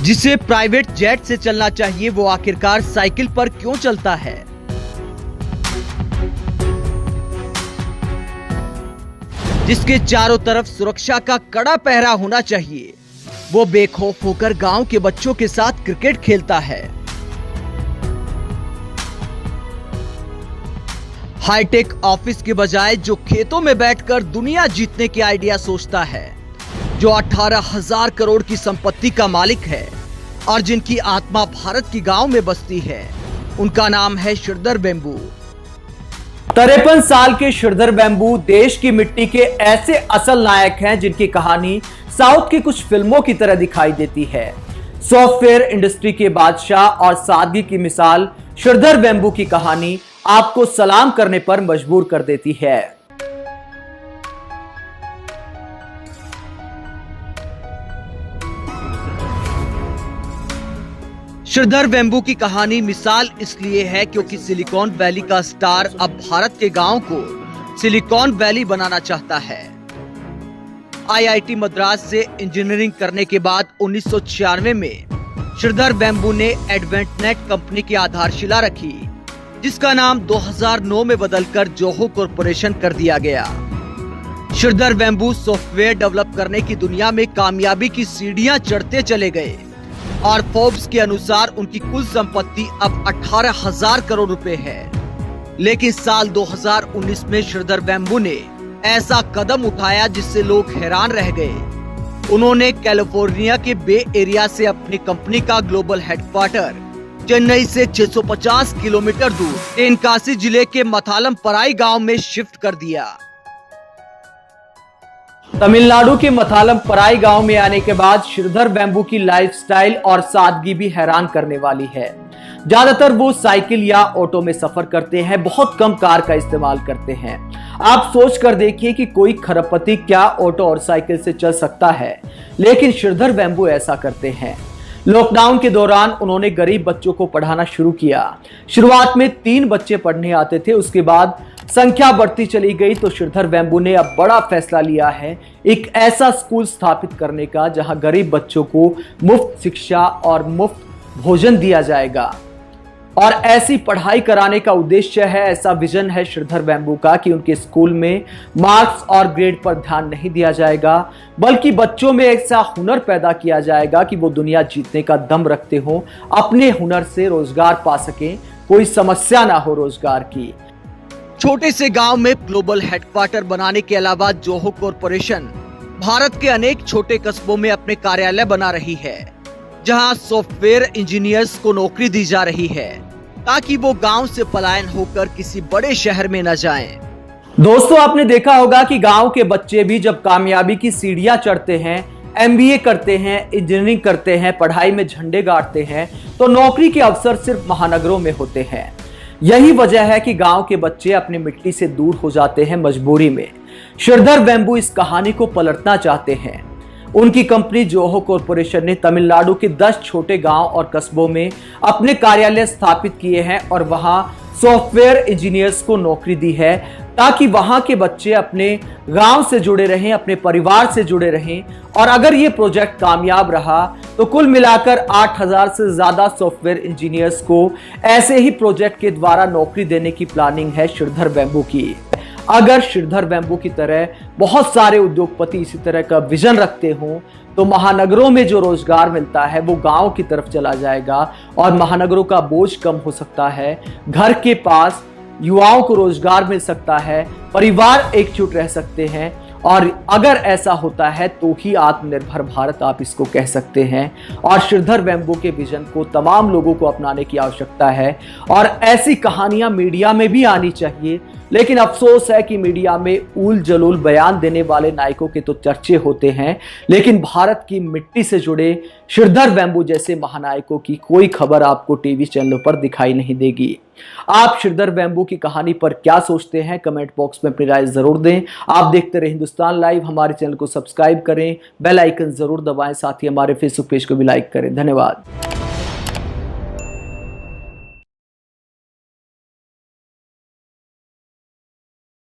जिसे private jet से चलना चाहिए वो आखिरकार साइकिल पर क्यों चलता है। जिसके चारों तरफ सुरक्षा का कड़ा पहरा होना चाहिए वो बेखौफ होकर गांव के बच्चों के साथ क्रिकेट खेलता है। हाईटेक ऑफिस के बजाय जो खेतों में बैठकर दुनिया जीतने की आइडिया सोचता है, जो 18,000 करोड़ की संपत्ति का मालिक है और जिनकी आत्मा भारत की गांव में बसती है, उनका नाम है श्रीधर वेम्बू। 53 साल के श्रीधर वेम्बू देश की मिट्टी के ऐसे असल नायक हैं जिनकी कहानी साउथ की कुछ फिल्मों की तरह दिखाई देती है। सॉफ्टवेयर इंडस्ट्री के बादशाह और सादगी की मिसाल श्रीधर वेम्बू की कहानी आपको सलाम करने पर मजबूर कर देती है। श्रीधर वेम्बू की कहानी मिसाल इसलिए है क्योंकि सिलिकॉन वैली का स्टार अब भारत के गांव को सिलिकॉन वैली बनाना चाहता है। आईआईटी मद्रास से इंजीनियरिंग करने के बाद 1996 में श्रीधर वेम्बू ने एडवेंटनेट कंपनी की आधारशिला रखी, जिसका नाम 2009 में बदलकर जोहो कॉरपोरेशन कर दिया गया। श्रीधर वेम्बू सॉफ्टवेयर डेवलप करने की दुनिया में कामयाबी की सीढ़ियां चढ़ते चले गए और फोर्ब्स के अनुसार उनकी कुल संपत्ति अब 18,000 करोड़ रुपए है। लेकिन साल 2019 में श्रीधर वेम्बू ने ऐसा कदम उठाया जिससे लोग हैरान रह गए। उन्होंने कैलिफोर्निया के बे एरिया से अपनी कंपनी का ग्लोबल हेडक्वार्टर चेन्नई से 650 किलोमीटर दूर तेनकासी जिले के मथालम पराई गांव में शिफ्ट कर दिया। तमिलनाडु के मथालम पराई गांव में आने के बाद श्रीधर वेम्बू की लाइफस्टाइल और सादगी भी हैरान करने वाली है। ज्यादातर वो साइकिल या ऑटो में सफर करते हैं, बहुत कम कार का इस्तेमाल करते हैं। आप सोच कर देखिए कि कोई खरबपति क्या ऑटो और साइकिल से चल सकता है, लेकिन श्रीधर वेम्बू ऐसा करते हैं। लॉकडाउन के दौरान उन्होंने गरीब बच्चों को पढ़ाना शुरू किया। शुरुआत में 3 बच्चे पढ़ने आते थे, उसके बाद संख्या बढ़ती चली गई तो श्रीधर वेम्बू ने अब बड़ा फैसला लिया है एक ऐसा स्कूल स्थापित करने का जहां गरीब बच्चों को मुफ्त शिक्षा और मुफ्त भोजन दिया जाएगा। और ऐसी पढ़ाई कराने का उद्देश्य है, ऐसा विजन है श्रीधर वेम्बू का कि उनके स्कूल में मार्क्स और ग्रेड पर ध्यान नहीं दिया जाएगा, बल्कि बच्चों में ऐसा हुनर पैदा किया जाएगा कि वो दुनिया जीतने का दम रखते हो, अपने हुनर से रोजगार पा सके, कोई समस्या ना हो रोजगार की। छोटे से गांव में ग्लोबल हेडक्वार्टर बनाने के अलावा जोहो कॉरपोरेशन भारत के अनेक छोटे कस्बों में अपने कार्यालय बना रही है, जहां सॉफ्टवेयर इंजीनियर्स को नौकरी दी जा रही है ताकि वो गांव से पलायन होकर किसी बड़े शहर में न जाएं। दोस्तों, आपने देखा होगा कि गांव के बच्चे भी जब कामयाबी की सीढ़ियां चढ़ते हैं, एमबीए करते हैं, इंजीनियरिंग करते हैं, पढ़ाई में झंडे गाड़ते हैं, तो नौकरी के अवसर सिर्फ महानगरों में होते हैं। यही वजह है कि गांव के बच्चे अपनी मिट्टी से दूर हो जाते हैं मजबूरी में। श्रीधर वेम्बू इस कहानी को पलटना चाहते हैं। उनकी कंपनी जोहो कॉरपोरेशन ने तमिलनाडु के 10 छोटे गांव और कस्बों में अपने कार्यालय स्थापित किए हैं और वहां सॉफ्टवेयर इंजीनियर्स को नौकरी दी है ताकि वहां के बच्चे अपने गांव से जुड़े रहें, अपने परिवार से जुड़े रहें। और अगर ये प्रोजेक्ट कामयाब रहा तो कुल मिलाकर 8,000 से ज्यादा सॉफ्टवेयर इंजीनियर्स को ऐसे ही प्रोजेक्ट के द्वारा नौकरी देने की प्लानिंग है श्रीधर वेम्बू की। अगर श्रीधर वेम्बू की तरह बहुत सारे उद्योगपति इसी तरह का विजन रखते हों तो महानगरों में जो रोजगार मिलता है वो गांव की तरफ चला जाएगा और महानगरों का बोझ कम हो सकता है, घर के पास युवाओं को रोजगार मिल सकता है, परिवार एकजुट रह सकते हैं। और अगर ऐसा होता है तो ही आत्मनिर्भर भारत आप इसको कह सकते हैं। और श्रीधर वेम्बू के विजन को तमाम लोगों को अपनाने की आवश्यकता है और ऐसी कहानियां मीडिया में भी आनी चाहिए। लेकिन अफसोस है कि मीडिया में ऊल जलूल बयान देने वाले नायकों के तो चर्चे होते हैं, लेकिन भारत की मिट्टी से जुड़े श्रीधर वेम्बू जैसे महानायकों की कोई खबर आपको टीवी चैनलों पर दिखाई नहीं देगी। आप श्रीधर वेम्बू की कहानी पर क्या सोचते हैं, कमेंट बॉक्स में अपनी राय जरूर दें। आप देखते रहे हिंदुस्तान लाइव, हमारे चैनल को सब्सक्राइब करें, बेल आइकन जरूर दबाएं, साथ ही हमारे फेसबुक पेज को भी लाइक करें। धन्यवाद।